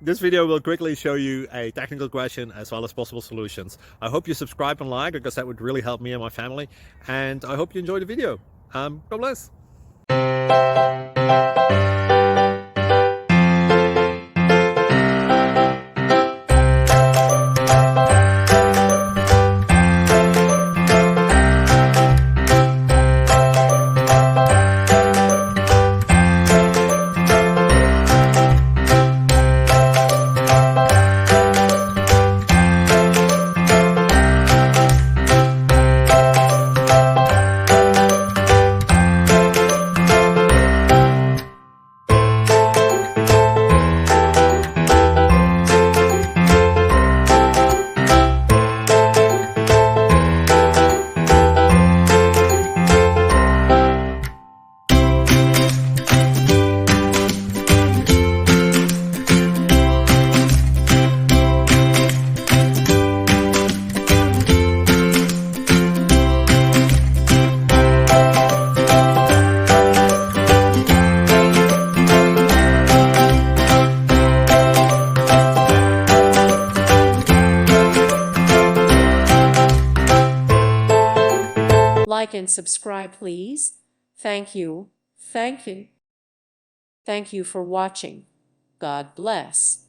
This video will quickly show you a technical question as well as possible solutions. I hope you subscribe and like, because that would really help me and my family. And I hope you enjoy the video. God bless. Like and subscribe, please. Thank you. Thank you. Thank you for watching. God bless.